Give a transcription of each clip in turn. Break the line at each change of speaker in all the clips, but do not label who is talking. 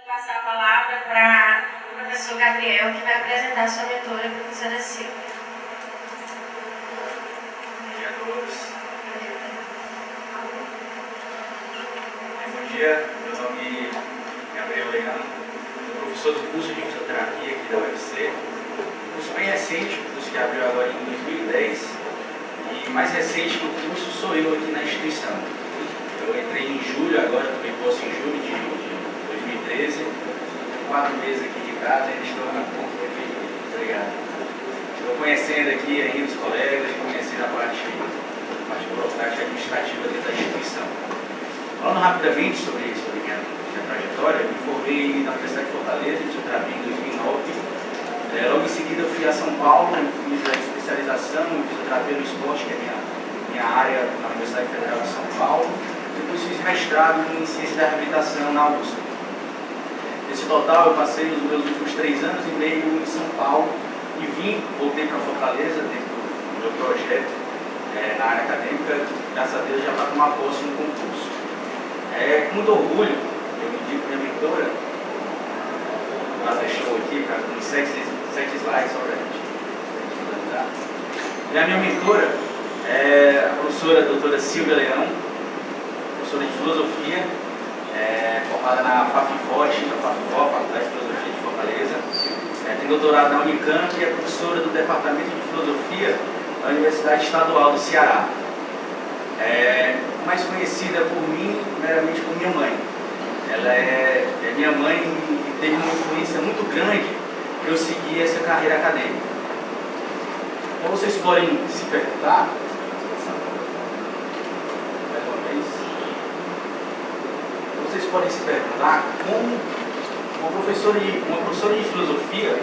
Passar a palavra para o professor Gabriel, que vai apresentar a sua mentora, a professora Silvia.
Bom dia a todos. Bom dia, meu nome é Gabriel Leão, sou professor do curso de fisioterapia aqui da UFC. Um curso bem recente, um curso que abriu agora em 2010, e mais recente do curso sou eu aqui na instituição. Eu entrei em julho, agora tomei posse em julho de 2013, 4 meses aqui de casa, ainda estou na ponta aqui, obrigado. Estou conhecendo aqui ainda os colegas, conhecendo a parte burocrática e administrativa dentro da instituição. Falando rapidamente sobre minha trajetória, eu me formei na Universidade de Fortaleza em fisioterapia em 2009. Logo em seguida eu fui a São Paulo, fiz a especialização em fisioterapia no esporte, que é minha área na Universidade Federal de São Paulo. Depois fiz mestrado em ciência da reabilitação na USP. Nesse total eu passei os meus últimos 3 anos e meio em São Paulo e voltei para Fortaleza dentro do meu projeto na área acadêmica. Graças a Deus já está com uma posse no concurso. Com muito orgulho, eu me digo minha mentora, ela deixou aqui para uns 7 slides só para a gente finalizar. E a minha mentora é a professora doutora Silvia Leão, professora de filosofia, formada na Faculdade de Filosofia de Fortaleza. Tem doutorado na Unicamp e é professora do Departamento de Filosofia da Universidade Estadual do Ceará. Mais conhecida por mim, meramente por minha mãe. Ela minha mãe teve uma influência muito grande para eu seguir essa carreira acadêmica. Então vocês podem se perguntar, como uma professora de filosofia,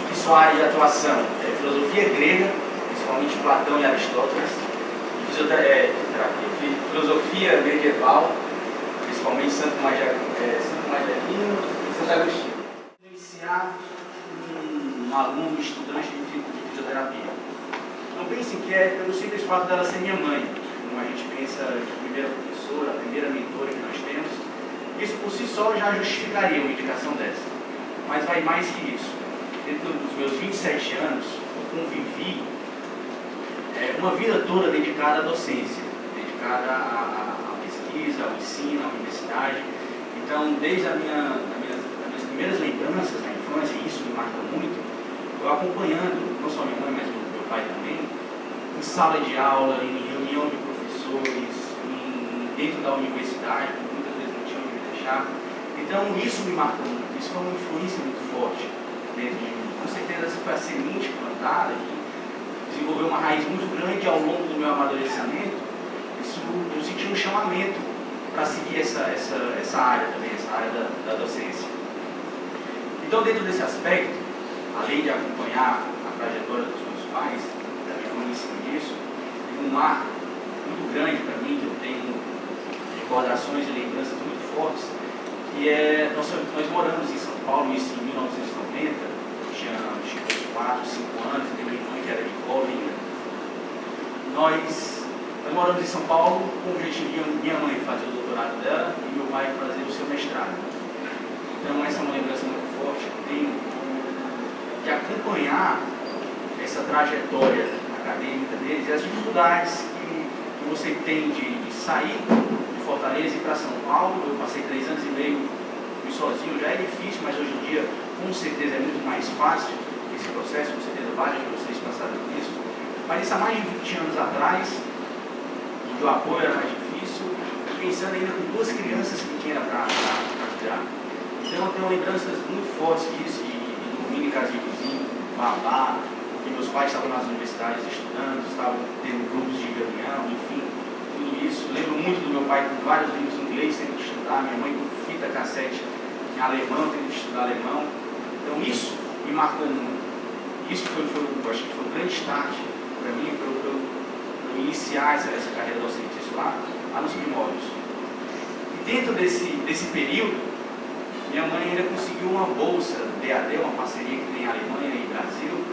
que sua área de atuação é filosofia grega, principalmente Platão e Aristóteles, e filosofia medieval, principalmente Santo Tomás de Aquino e Santo Agostinho. Iniciar um aluno, estudante de fisioterapia. Não pensem que é pelo simples fato dela ser minha mãe, como a gente pensa de primeira professora, a primeira mentora que nós temos. Isso por si só já justificaria uma indicação dessa. Mas vai mais que isso. Dentro dos meus 27 anos, eu convivi uma vida toda dedicada à docência, dedicada à pesquisa, ao ensino, à universidade. Então, desde as minhas primeiras lembranças na infância, e isso me marca muito, eu acompanhando, não só minha mãe, mas meu pai também, em sala de aula, em reunião de professores, dentro da universidade, que muitas vezes não tinham onde me deixar. Então, isso me marcou muito, isso foi uma influência muito forte dentro de mim. Com certeza, essa foi a semente plantada, desenvolveu uma raiz muito grande ao longo do meu amadurecimento. Isso, eu senti um chamamento para seguir essa área também, essa área da docência. Então, dentro desse aspecto, além de acompanhar a trajetória dos meus pais, da minha mãe em cima disso, teve um marco muito grande para mim, que eu tenho recordações e lembranças muito fortes, que nós moramos em São Paulo, isso em 1990, eu tinha 4, 5 anos, e tenho uma irmã que era de colo ainda. Nós moramos em São Paulo com o objetivo de minha mãe fazer o doutorado dela e meu pai fazer o seu mestrado. Então essa é uma lembrança muito forte que eu tenho de acompanhar essa trajetória acadêmica deles e as dificuldades que você tem de sair de Fortaleza e ir para São Paulo. Eu passei 3 anos e meio, fui sozinho, já é difícil, mas hoje em dia com certeza é muito mais fácil esse processo, com certeza vários de vocês passaram por isso. Mas isso há mais de 20 anos atrás, onde o apoio era mais difícil, pensando ainda com 2 crianças pequenas para cuidar. Então eu tenho lembranças muito fortes disso, de dormir em casa de vizinho, babá, porque meus pais estavam nas universidades estudando, estavam tendo grupos de reunião, enfim, tudo isso. Lembro muito do meu pai com vários livros em inglês, tendo que estudar, minha mãe com fita cassete em alemão, tendo que estudar alemão. Então isso me marcou muito. Isso eu acho que foi um grande start para mim, para eu iniciar essa carreira docente, isso lá nos primórdios. E dentro desse período, minha mãe ainda conseguiu uma bolsa DAD, uma parceria que tem Alemanha e Brasil,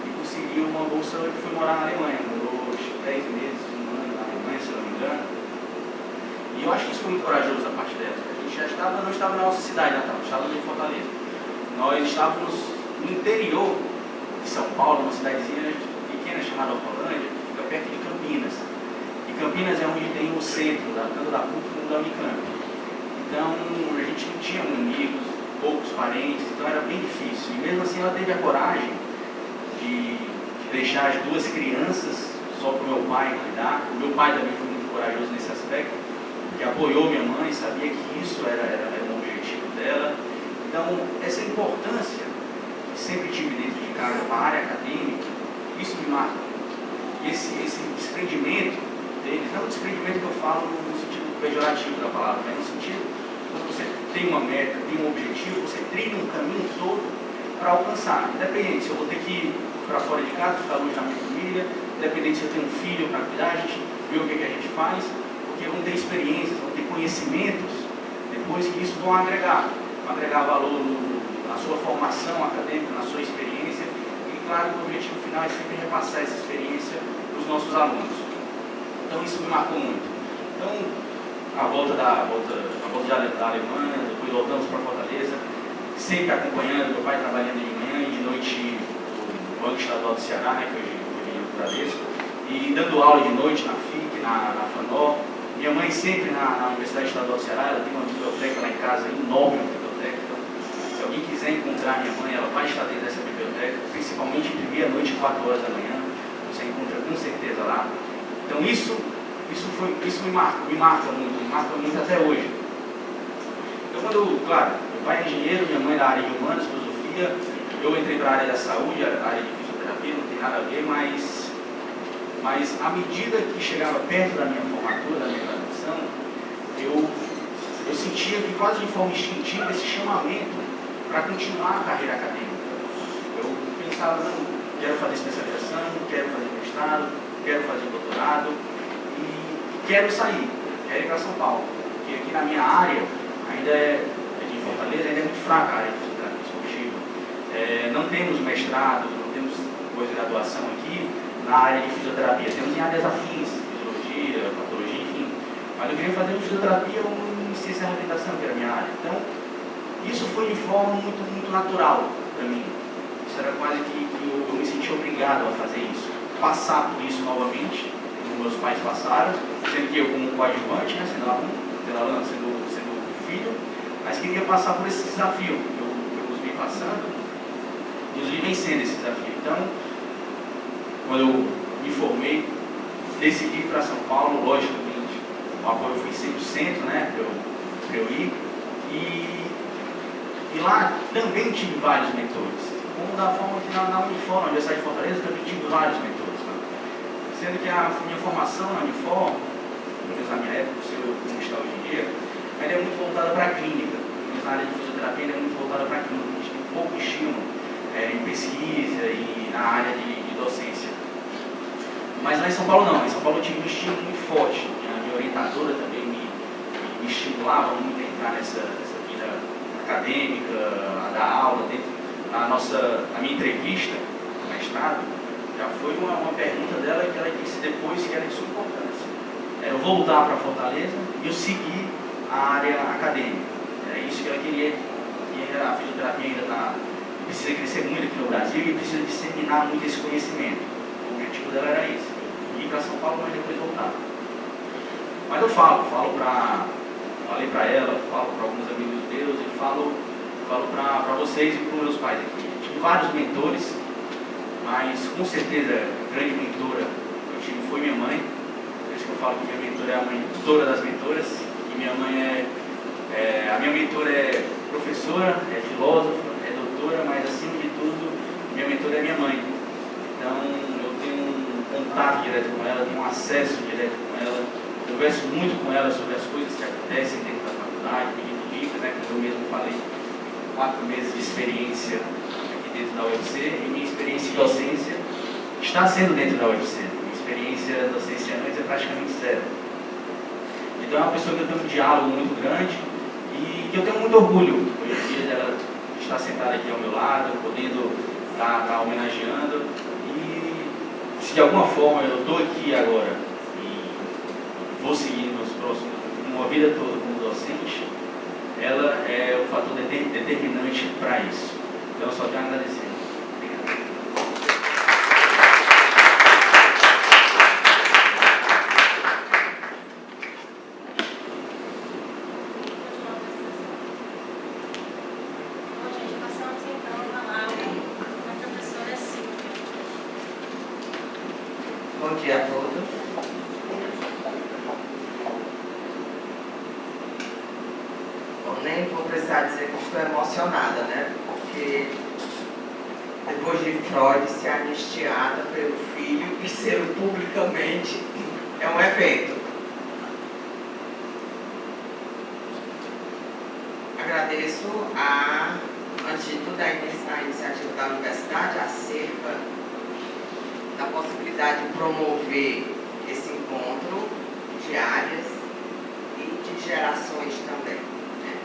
e conseguiu uma bolsa e foi morar na Alemanha. Morou 10 meses, 1 ano na Alemanha, se não me engano. E eu acho que isso foi muito corajoso da parte dela. A gente não estava na nossa cidade natal, estávamos em Fortaleza. Nós estávamos no interior de São Paulo, uma cidadezinha pequena chamada Alpolândia, que fica perto de Campinas. E Campinas é onde tem o centro, tanto da PUC como da Unicamp. Então, a gente não tinha amigos, poucos parentes, então era bem difícil. E mesmo assim ela teve a coragem de deixar as duas crianças só para o meu pai cuidar. O meu pai também foi muito corajoso nesse aspecto, que apoiou minha mãe, sabia que isso era um objetivo dela. Então, essa importância que sempre tive dentro de casa para a área acadêmica, isso me marca. Esse desprendimento deles, não o desprendimento que eu falo no sentido pejorativo da palavra, mas no sentido quando você tem uma meta, tem um objetivo, você trilha um caminho todo para alcançar. Independente se eu vou ter que ir para fora de casa, ficar longe da minha família, independente se eu tenho um filho para cuidar, a gente vê o que a gente faz, porque vão ter experiências, vão ter conhecimentos, depois que isso vão agregar valor na sua formação acadêmica, na sua experiência, e claro que o objetivo final é sempre repassar essa experiência para os nossos alunos. Então isso me marcou muito. Então, a volta da Alemanha, depois voltamos para Fortaleza, sempre acompanhando, meu pai trabalhando de manhã e de noite no Banco Estadual do Ceará, né, que hoje é o Bradesco, e dando aula de noite na FIC, na FANOR. Minha mãe sempre na Universidade Estadual do Ceará, ela tem uma biblioteca lá em casa, enorme biblioteca. Então, se alguém quiser encontrar minha mãe, ela vai estar dentro dessa biblioteca, principalmente entre meia-noite e 4 horas da manhã, você encontra com certeza lá. Então isso me marca muito até hoje. Então claro, meu pai é engenheiro, minha mãe é da área de humanas, filosofia, eu entrei para a área da saúde, a área de fisioterapia, não tem nada a ver, mas à medida que chegava perto da minha formatura, da minha graduação, eu sentia que quase de forma instintiva esse chamamento para continuar a carreira acadêmica. Eu pensava, não, quero fazer especialização, quero fazer mestrado, quero fazer doutorado e quero sair, quero ir para São Paulo, porque aqui na minha área, ainda de Fortaleza, ainda é muito fraca a área de fisioterapia esportiva. Não temos mestrado, não temos pós-graduação aqui na área de fisioterapia, temos em áreas afins, fisiologia, patologia, enfim. Mas eu queria fazer fisioterapia ou ciência da reabilitação, que era a minha área. Então, isso foi de forma muito, muito natural para mim. Isso era quase que eu me senti obrigado a fazer isso. Passar por isso novamente, como meus pais passaram, sendo que eu como coadjuvante, né, sendo aluno, sendo filho, mas queria passar por esse desafio. Eu os vi passando, e os vi vencendo esse desafio. Então, quando eu me formei, decidi ir para São Paulo, logicamente, o apoio foi 100%, né, para eu ir, e lá também tive vários mentores. Como da forma que na Unifor, na Universidade de Fortaleza, também tive vários mentores. Né? Sendo que a minha formação na Unifor, pelo menos na minha época, não sei como está hoje em dia, ela é muito voltada para a clínica. Na área de fisioterapia, ela é muito voltada para a clínica. A gente tem pouco estímulo em pesquisa e na área de docência. Mas lá em São Paulo não. Em São Paulo eu tive um estímulo muito forte. A minha orientadora também me estimulava muito a entrar nessa vida acadêmica, a dar aula dentro. A minha entrevista no mestrado já foi uma pergunta dela que ela disse depois que era de sua importância. Era eu voltar para Fortaleza e eu seguir a área acadêmica. Era isso que ela queria. E a fisioterapia ainda precisa crescer muito aqui no Brasil e precisa disseminar muito esse conhecimento. O objetivo dela era esse. Ir para São Paulo, mas depois voltar. Mas eu falei para ela, falo para alguns amigos meus e falo para vocês e para os meus pais aqui. Eu tive vários mentores, mas com certeza a grande mentora que eu tive foi minha mãe. Por isso que eu falo que minha mentora é a mentora das mentoras. E minha mãe a minha mentora é professora, é filósofa, é doutora, mas acima de tudo, minha mentora é minha mãe. Então eu tenho um contato direto com ela, tenho um acesso direto com ela, converso muito com ela sobre as coisas que acontecem dentro da faculdade, pedindo dicas, né, como eu mesmo falei. 4 meses de experiência aqui dentro da UFC e minha experiência de docência está sendo dentro da UFC. Minha experiência docenciante é praticamente zero. Então é uma pessoa que eu tenho um diálogo muito grande e que eu tenho muito orgulho hoje em dia dela estar sentada aqui ao meu lado, podendo estar homenageando. E se de alguma forma eu estou aqui agora e vou seguir nos próximos, no uma vida toda como docente, ela é o fator determinante para isso. Então, eu só tenho a agradecer. Obrigado.
Bom, gente, passamos então a palavra à professora Silvia.
Bom dia a todos. Bom, nem vou precisar dizer que estou emocionada, né? Porque depois de Freud ser anistiada pelo filho e ser publicamente é um evento. Agradeço antes de tudo, a iniciativa da universidade acerca da possibilidade de promover esse encontro de áreas e de gerações também, né?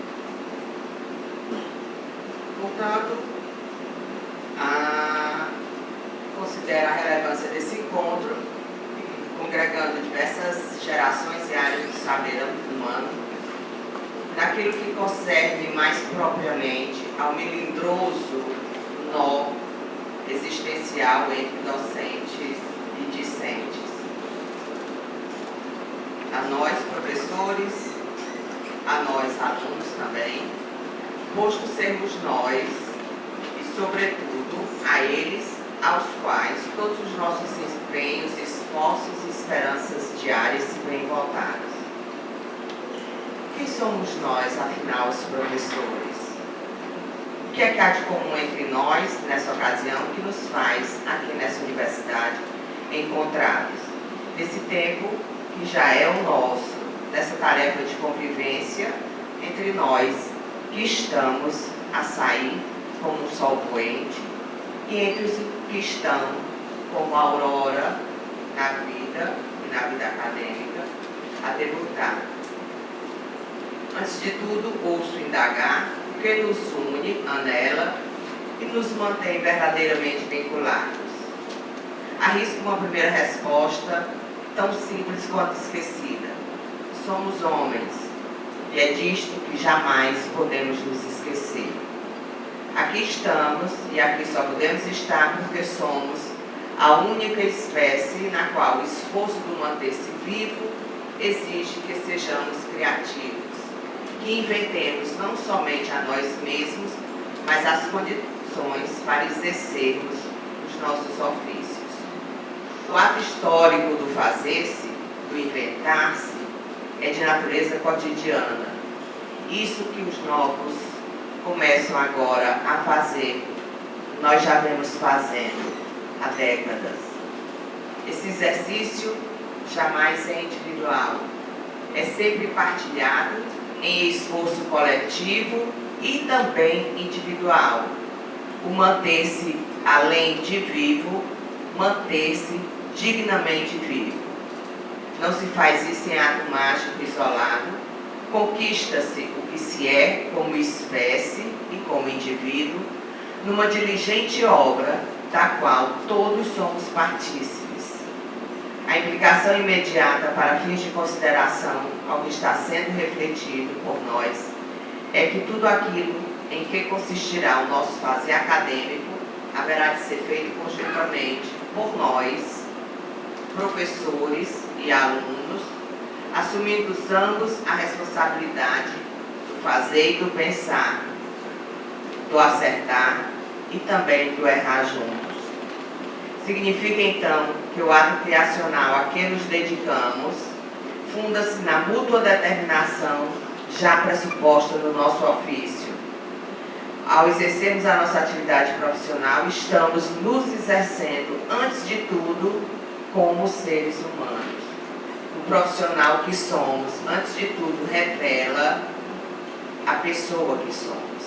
Portanto, considero a relevância desse encontro, congregando diversas gerações e áreas do saber humano, naquilo que concerne mais propriamente ao melindroso nó existencial entre docentes e discentes. A nós, professores, a nós, alunos também, posto sermos nós e, sobretudo, a eles, aos quais todos os nossos empenhos, esforços e esperanças diárias se veem voltados. Quem somos nós, afinal, os professores? O que é que há de comum entre nós, nessa ocasião, que nos faz, aqui nessa universidade, encontrados? Nesse tempo que já é o nosso, dessa tarefa de convivência entre nós, que estamos a sair como um sol poente, e entre os que estão como a aurora na vida e na vida acadêmica, a debutar. Antes de tudo, ouço indagar o que nos une, anela, e nos mantém verdadeiramente vinculados. Arrisco uma primeira resposta, tão simples quanto esquecida. Somos homens, e é disto que jamais podemos nos esquecer. Aqui estamos, e aqui só podemos estar porque somos a única espécie na qual o esforço do manter-se vivo exige que sejamos criativos, que inventemos não somente a nós mesmos, mas as condições para exercermos os nossos ofícios. O ato histórico do fazer-se, do inventar-se, é de natureza cotidiana. Isso que os novos começam agora a fazer, nós já vemos fazendo há décadas. Esse exercício jamais é individual, é sempre partilhado em esforço coletivo e também individual. O manter-se além de vivo, manter-se dignamente vivo. Não se faz isso em ato mágico isolado, conquista-se o que se é como espécie e como indivíduo, numa diligente obra da qual todos somos partícipes. A implicação imediata para fins de consideração ao que está sendo refletido por nós é que tudo aquilo em que consistirá o nosso fazer acadêmico haverá de ser feito conjuntamente por nós, professores e alunos, assumindo ambos a responsabilidade do fazer e do pensar, do acertar e também do errar juntos. Significa, então, que o ato criacional a que nos dedicamos funda-se na mútua determinação já pressuposta no nosso ofício. Ao exercermos a nossa atividade profissional, estamos nos exercendo, antes de tudo, como seres humanos. O profissional que somos, antes de tudo, revela a pessoa que somos.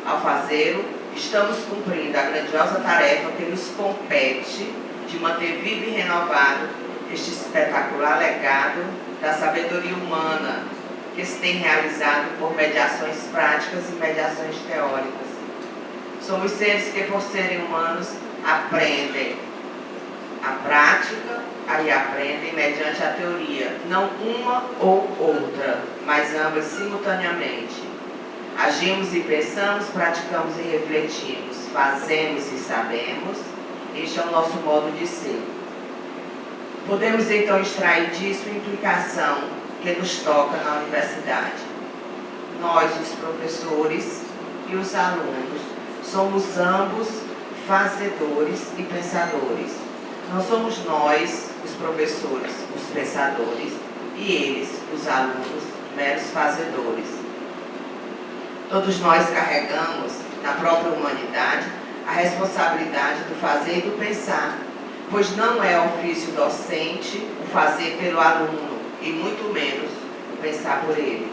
Ao fazê-lo, estamos cumprindo a grandiosa tarefa que nos compete de manter vivo e renovado este espetacular legado da sabedoria humana que se tem realizado por mediações práticas e mediações teóricas. Somos seres que, por serem humanos, aprendem A prática, aí aprendem mediante a teoria, não uma ou outra, mas ambas simultaneamente. Agimos e pensamos, praticamos e refletimos, fazemos e sabemos. Este é o nosso modo de ser. Podemos então extrair disso a implicação que nos toca na universidade. Nós, os professores e os alunos, somos ambos fazedores e pensadores. Não somos nós, os professores, os pensadores, e eles, os alunos, meros fazedores. Todos nós carregamos, na própria humanidade, a responsabilidade do fazer e do pensar, pois não é ofício docente o fazer pelo aluno, e muito menos o pensar por ele.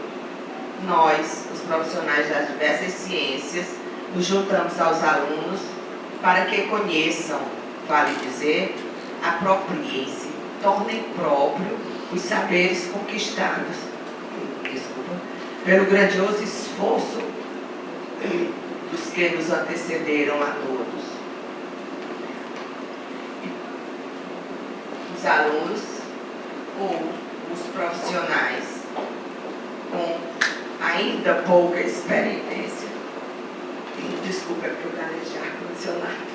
Nós, os profissionais das diversas ciências, nos juntamos aos alunos para que conheçam, vale dizer, apropriem-se, tornem próprio os saberes conquistados, pelo grandioso esforço dos que nos antecederam a todos. Os alunos ou os profissionais com ainda pouca experiência. Desculpa, é porque eu canejei ar-condicionado.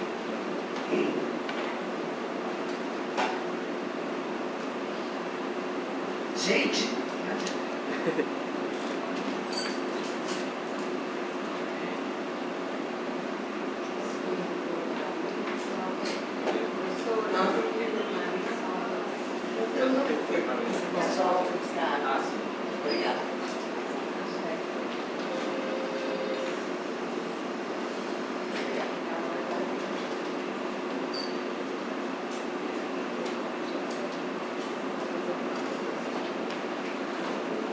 Gente,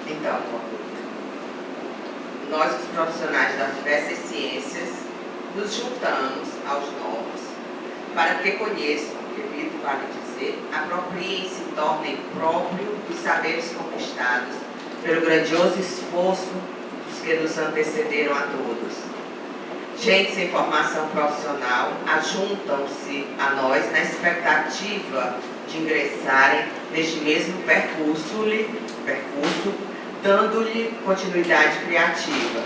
então, nós, os profissionais das diversas ciências, nos juntamos aos novos para que conheçam, repito, vale dizer, apropriem-se e tornem próprio os saberes conquistados pelo grandioso esforço dos que nos antecederam a todos. Gente sem formação profissional ajuntam-se a nós na expectativa de ingressarem neste mesmo percurso, dando-lhe continuidade criativa.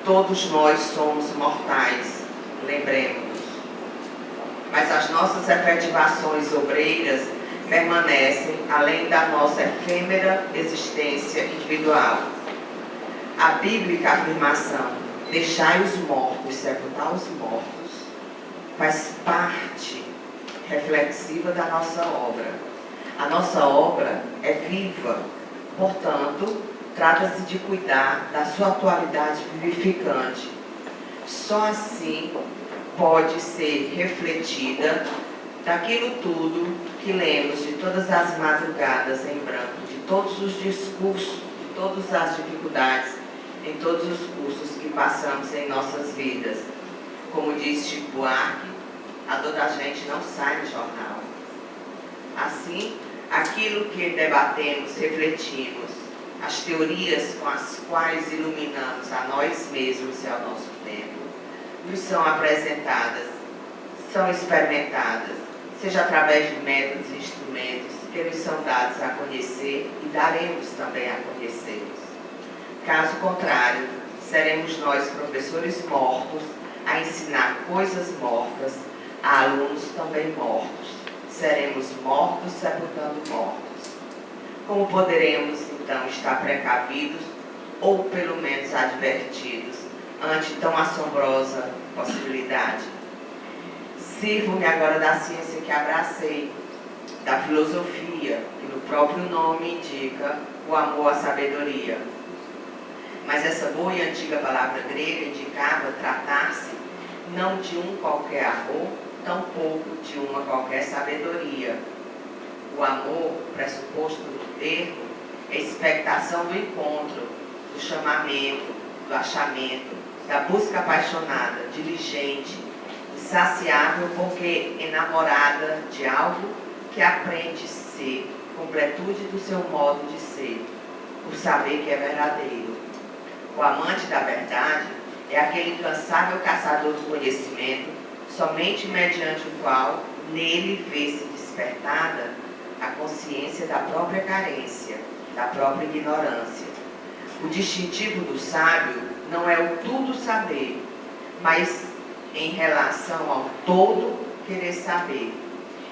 Todos nós somos mortais, lembremos-nos. Mas as nossas efetivações obreiras permanecem além da nossa efêmera existência individual. A bíblica afirmação, deixai os mortos, sepultar os mortos, faz parte reflexiva da nossa obra. A nossa obra é viva, portanto, trata-se de cuidar da sua atualidade vivificante. Só assim pode ser refletida daquilo tudo que lemos de todas as madrugadas em branco, de todos os discursos, de todas as dificuldades, em todos os cursos que passamos em nossas vidas. Como diz Chico Buarque, a dor da gente não sai no jornal. Assim, aquilo que debatemos, refletimos, as teorias com as quais iluminamos a nós mesmos e ao nosso tempo, nos são apresentadas, são experimentadas, seja através de métodos e instrumentos que nos são dados a conhecer e daremos também a conhecê-los. Caso contrário, seremos nós, professores mortos, a ensinar coisas mortas a alunos também mortos. Seremos mortos sepultando mortos. Como poderemos, então, estar precavidos ou, pelo menos, advertidos ante tão assombrosa possibilidade? Sirvo-me agora da ciência que abracei, da filosofia, que no próprio nome indica o amor à sabedoria. Mas essa boa e antiga palavra grega indicava tratar-se não de um qualquer amor, tampouco de uma qualquer sabedoria. O amor, pressuposto no termo, é a expectação do encontro, do chamamento, do achamento, da busca apaixonada, diligente, insaciável porque enamorada de algo que aprende a ser, completude do seu modo de ser, por saber que é verdadeiro. O amante da verdade é aquele incansável caçador do conhecimento, somente mediante o qual nele vê-se despertada a consciência da própria carência, da própria ignorância. O distintivo do sábio não é o tudo saber, mas em relação ao todo querer saber,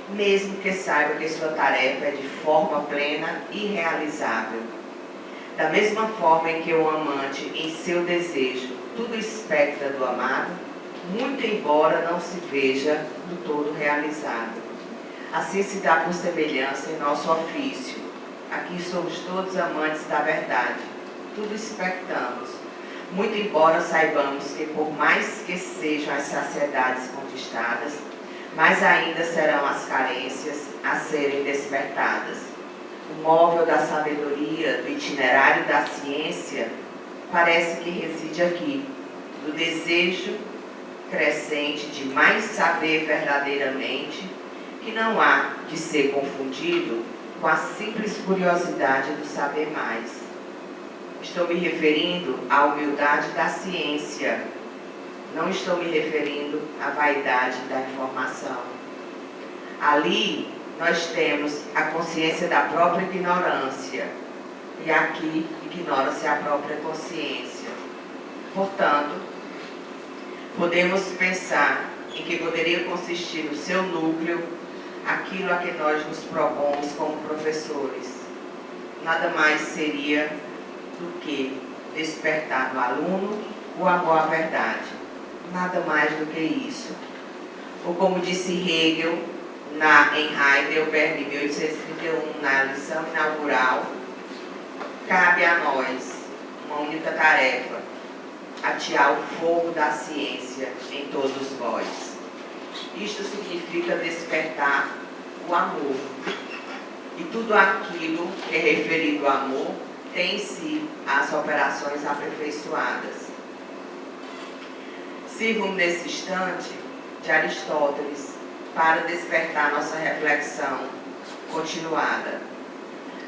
mesmo que saiba que sua tarefa é de forma plena e realizável. Da mesma forma em que o amante, em seu desejo, tudo expecta do amado, muito embora não se veja do todo realizado. Assim se dá por semelhança em nosso ofício. Aqui somos todos amantes da verdade, tudo expectamos, muito embora saibamos que por mais que sejam as saciedades conquistadas, mais ainda serão as carências a serem despertadas. O móvel da sabedoria, do itinerário da ciência, parece que reside aqui, no desejo crescente de mais saber verdadeiramente, que não há de ser confundido com a simples curiosidade do saber mais. Estou me referindo à humildade da ciência, não estou me referindo à vaidade da informação. Ali nós temos a consciência da própria ignorância, e aqui ignora-se a própria consciência. Portanto, podemos pensar em que poderia consistir no seu núcleo aquilo a que nós nos propomos como professores. Nada mais seria do que despertar no aluno o amor à verdade. Nada mais do que isso. Ou como disse Hegel em Heidelberg, em 1831, na lição inaugural, cabe a nós uma única tarefa: atear o fogo da ciência em todos vós. Isto significa despertar o amor. E tudo aquilo que é referido ao amor tem em si as operações aperfeiçoadas. Sirvo nesse instante de Aristóteles para despertar nossa reflexão continuada.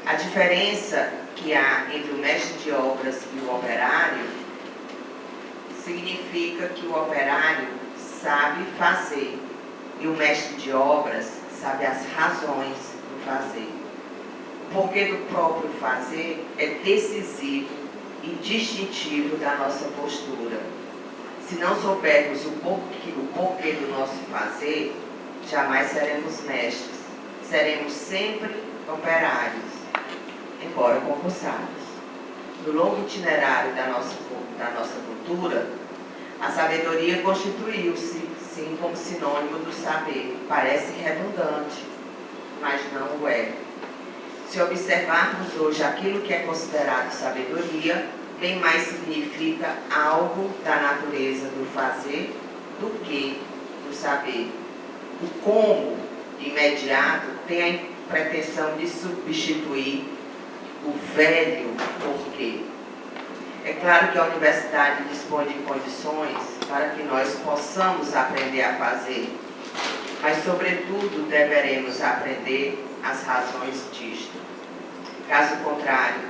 A diferença que há entre o mestre de obras e o operário significa que o operário sabe fazer e o mestre de obras sabe as razões do fazer. O porquê do próprio fazer é decisivo e distintivo da nossa postura. Se não soubermos o porquê do nosso fazer, jamais seremos mestres. Seremos sempre operários, embora concursados. No longo itinerário da nossa cultura, a sabedoria constituiu-se, sim, como sinônimo do saber. Parece redundante, mas não o é. Se observarmos hoje aquilo que é considerado sabedoria, bem mais significa algo da natureza do fazer do que do saber. O como imediato tem a pretensão de substituir o velho porquê. É claro que a universidade dispõe de condições para que nós possamos aprender a fazer, mas, sobretudo, deveremos aprender as razões disto. Caso contrário,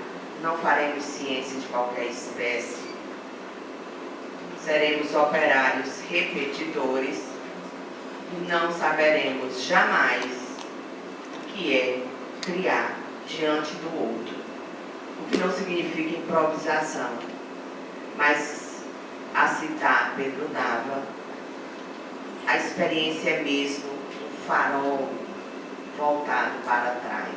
não faremos ciência de qualquer espécie. Seremos operários repetidores e não saberemos jamais o que é criar diante do outro. O que não significa improvisação, mas, a citar Pedro Nava, a experiência é mesmo um farol voltado para trás.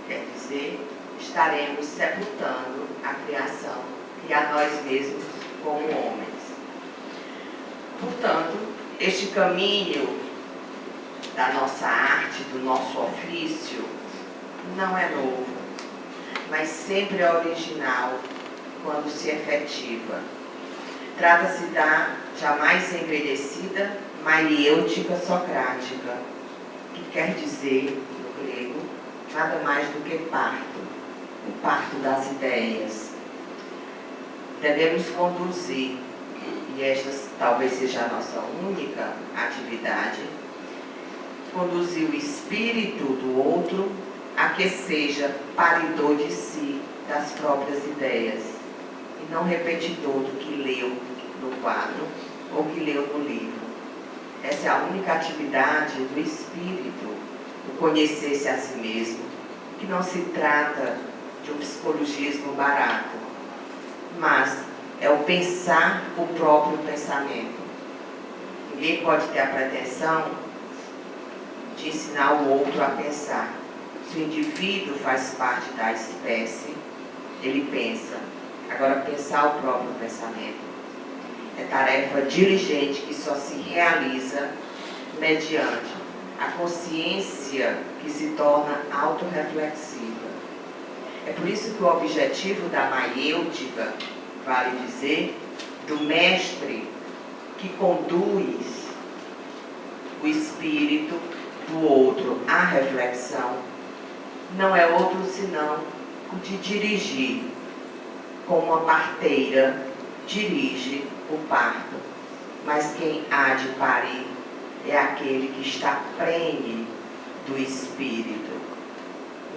Quer dizer, estaremos sepultando a criação e a nós mesmos como homens. Portanto, este caminho da nossa arte, do nosso ofício, não é novo, mas sempre é original quando se efetiva. Trata-se da jamais envelhecida maiêutica socrática, que quer dizer, no grego, nada mais do que parto, o parto das ideias. Devemos conduzir, e esta talvez seja a nossa única atividade, conduzir o espírito do outro a que seja paridor de si, das próprias ideias, e não repetidor do que leu no quadro ou que leu no livro. Essa é a única atividade do espírito, o conhecer-se a si mesmo, que não se trata de um psicologismo barato, mas é o pensar o próprio pensamento. Ninguém pode ter a pretensão de ensinar o outro a pensar. Se o indivíduo faz parte da espécie, ele pensa. Agora, pensar o próprio pensamento é tarefa diligente que só se realiza mediante a consciência que se torna autorreflexiva. É por isso que o objetivo da maiêutica, vale dizer, do mestre que conduz o espírito do outro à reflexão, não é outro senão o de dirigir, como uma parteira dirige o parto. Mas quem há de parir é aquele que está prenhe do espírito.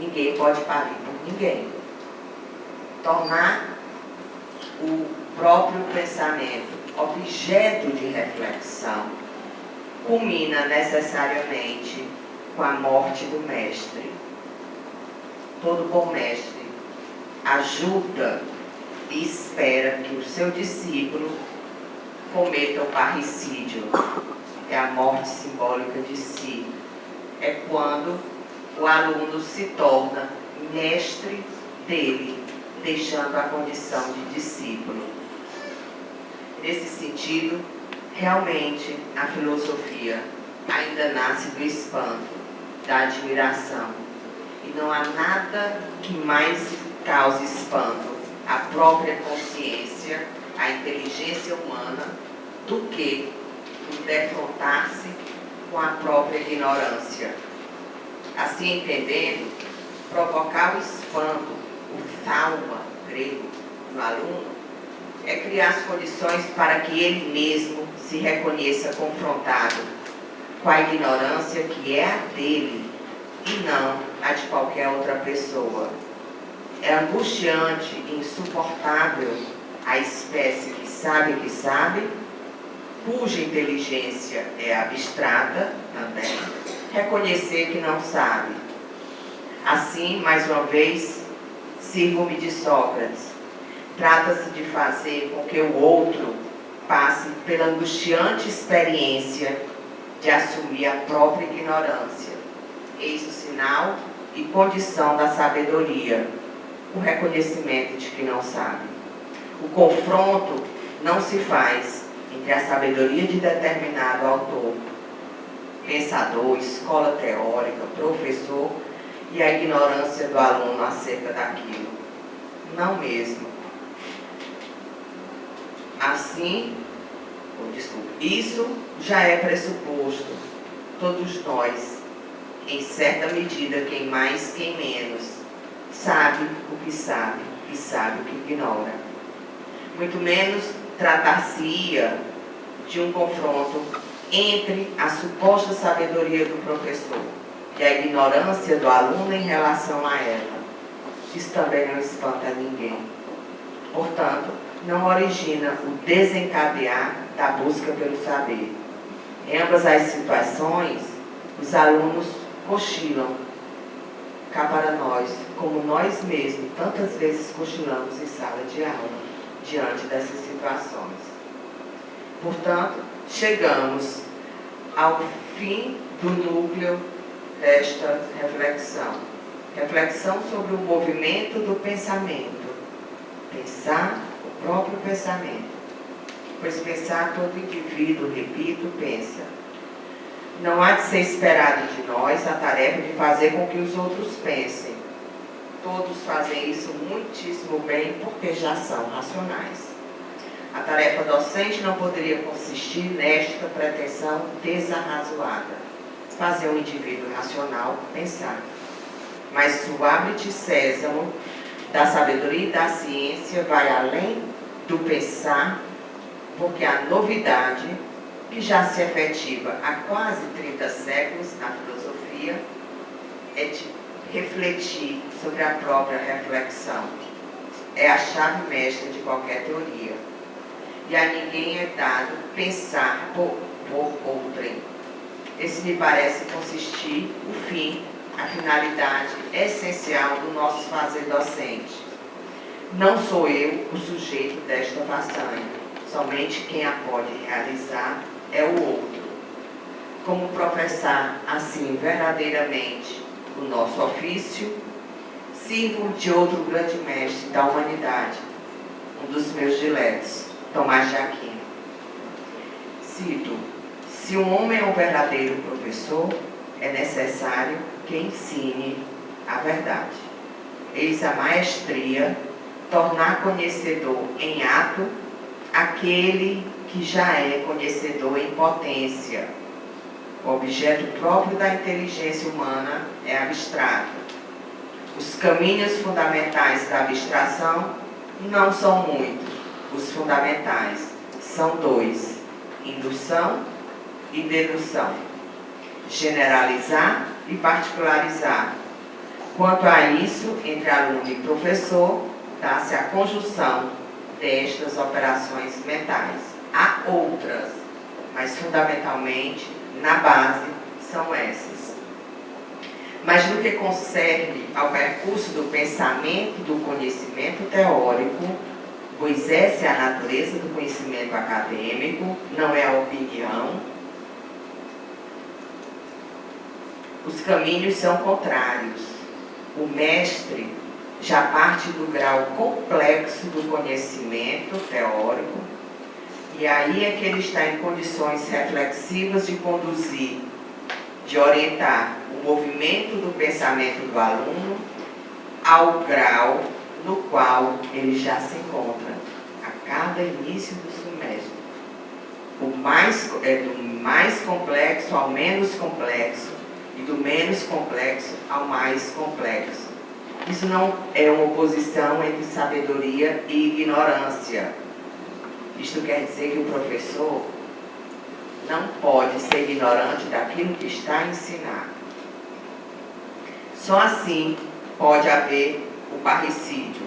Ninguém pode parir por ninguém. Tornar o próprio pensamento objeto de reflexão culmina necessariamente com a morte do mestre. Todo bom mestre ajuda e espera que o seu discípulo cometa o parricídio. É a morte simbólica de si. É quando o aluno se torna mestre dele, deixando a condição de discípulo. Nesse sentido, realmente, a filosofia ainda nasce do espanto, da admiração. E não há nada que mais cause espanto à própria consciência, à inteligência humana, do que o defrontar-se com a própria ignorância. Assim entendendo, provocar o espanto, o thalma grego, no aluno, é criar as condições para que ele mesmo se reconheça confrontado com a ignorância que é a dele e não a de qualquer outra pessoa. É angustiante e insuportável a espécie que sabe, cuja inteligência é abstrata também, reconhecer que não sabe. Assim, mais uma vez, sirvo-me de Sócrates. Trata-se de fazer com que o outro passe pela angustiante experiência de assumir a própria ignorância. Eis o sinal e condição da sabedoria, o reconhecimento de que não sabe. O confronto não se faz entre a sabedoria de determinado autor, pensador, escola teórica, professor, e a ignorância do aluno acerca daquilo. Não mesmo. Assim, isso já é pressuposto. Todos nós, em certa medida, quem mais, quem menos, sabe o que sabe e sabe o que ignora. Muito menos tratar-se-ia de um confronto entre a suposta sabedoria do professor e a ignorância do aluno em relação a ela. Isso também não espanta ninguém. Portanto, não origina o desencadear da busca pelo saber. Em ambas as situações, os alunos cochilam cá para nós, como nós mesmos tantas vezes cochilamos em sala de aula, diante dessas situações. Portanto, chegamos ao fim do núcleo desta reflexão. Reflexão sobre o movimento do pensamento. Pensar o próprio pensamento. Pois pensar todo indivíduo, repito, pensa. Não há de ser esperado de nós a tarefa de fazer com que os outros pensem. Todos fazem isso muitíssimo bem porque já são racionais. A tarefa docente não poderia consistir nesta pretensão desarrazoada. Fazer um indivíduo racional pensar. Mas o abre-te sésamo da sabedoria e da ciência vai além do pensar, porque a novidade, que já se efetiva há quase 30 séculos na filosofia, é de refletir sobre a própria reflexão. É a chave mestra de qualquer teoria. E a ninguém é dado pensar por outrem. Esse me parece consistir o fim, a finalidade essencial do nosso fazer docente. Não sou eu o sujeito desta façanha, somente quem a pode realizar é o outro. Como professar assim verdadeiramente o nosso ofício, sirvo de outro grande mestre da humanidade, um dos meus diletos, Tomás de Aquino. Cito: se um homem é um verdadeiro professor, é necessário que ensine a verdade. Eis a maestria, tornar conhecedor em ato aquele que já é conhecedor em potência. O objeto próprio da inteligência humana é abstrato. Os caminhos fundamentais da abstração não são muitos. Os fundamentais são dois: indução e dedução. Generalizar e particularizar. Quanto a isso, entre aluno e professor, dá-se a conjunção destas operações mentais. Há outras, mas fundamentalmente, na base, são essas. Mas no que concerne ao percurso do pensamento do conhecimento teórico, pois essa é a natureza do conhecimento acadêmico, não é a opinião, os caminhos são contrários. O mestre já parte do grau complexo do conhecimento teórico, e aí é que ele está em condições reflexivas de conduzir, de orientar o movimento do pensamento do aluno ao grau no qual ele já se encontra a cada início do semestre. Do mais complexo ao menos complexo, e do menos complexo ao mais complexo. Isso não é uma oposição entre sabedoria e ignorância. Isto quer dizer que o professor não pode ser ignorante daquilo que está a ensinar. Só assim pode haver o parricídio.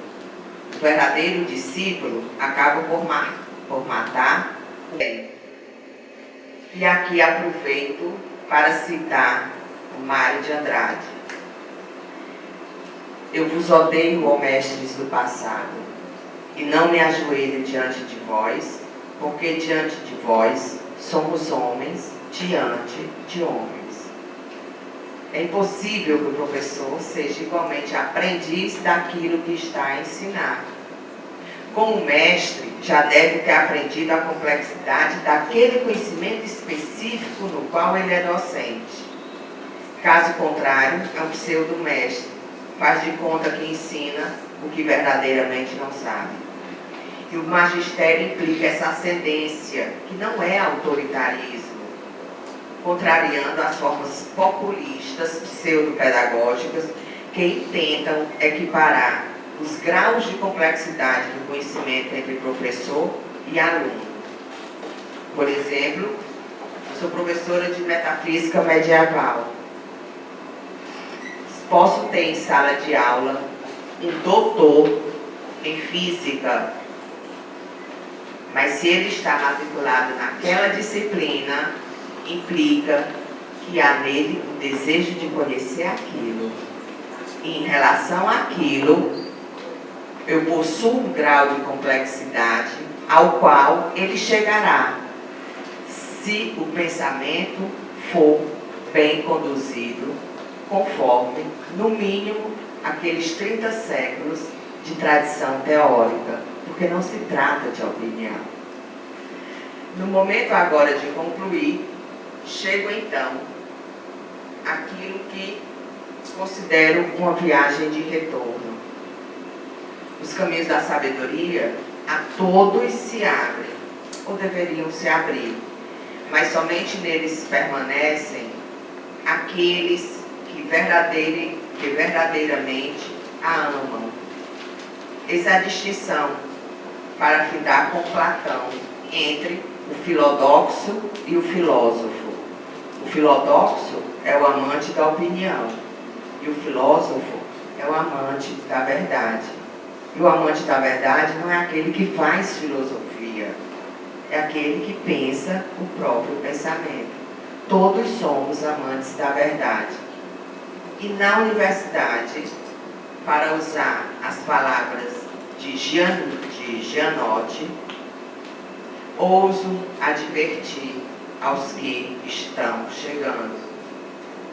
O verdadeiro discípulo acaba por matar o bem. E aqui aproveito para citar Mário de Andrade. Eu vos odeio, ó mestres do passado, e não me ajoelho diante de vós, porque diante de vós somos homens diante de homens. É impossível que o professor seja igualmente aprendiz daquilo que está a ensinar. Como mestre, já deve ter aprendido a complexidade daquele conhecimento específico no qual ele é docente. Caso contrário, é um pseudo-mestre, faz de conta que ensina o que verdadeiramente não sabe. E o magistério implica essa ascendência, que não é autoritarismo, contrariando as formas populistas, pseudo-pedagógicas, que intentam equiparar os graus de complexidade do conhecimento entre professor e aluno. Por exemplo, eu sou professora de metafísica medieval. Posso ter em sala de aula um doutor em física, mas se ele está matriculado naquela disciplina, implica que há nele o desejo de conhecer aquilo. E em relação àquilo, eu possuo um grau de complexidade ao qual ele chegará, se o pensamento for bem conduzido, conforme, no mínimo, aqueles 30 séculos de tradição teórica, porque não se trata de opinião. No momento agora de concluir, chego então àquilo que considero uma viagem de retorno. Os caminhos da sabedoria a todos se abrem, ou deveriam se abrir, mas somente neles permanecem aqueles que verdadeiramente a amam. Essa é a distinção, para findar com Platão, entre o filodoxo e o filósofo. O filodoxo é o amante da opinião, e o filósofo é o amante da verdade. E o amante da verdade não é aquele que faz filosofia, é aquele que pensa o próprio pensamento. pensamento. Todos somos amantes da verdade. E na universidade, para usar as palavras de Gianotti, ouso advertir aos que estão chegando.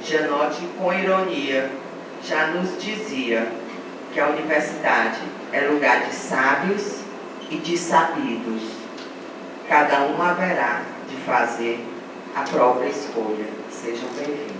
Gianotti, com ironia, já nos dizia que a universidade é lugar de sábios e de sabidos. Cada um haverá de fazer a própria escolha. Sejam bem-vindos.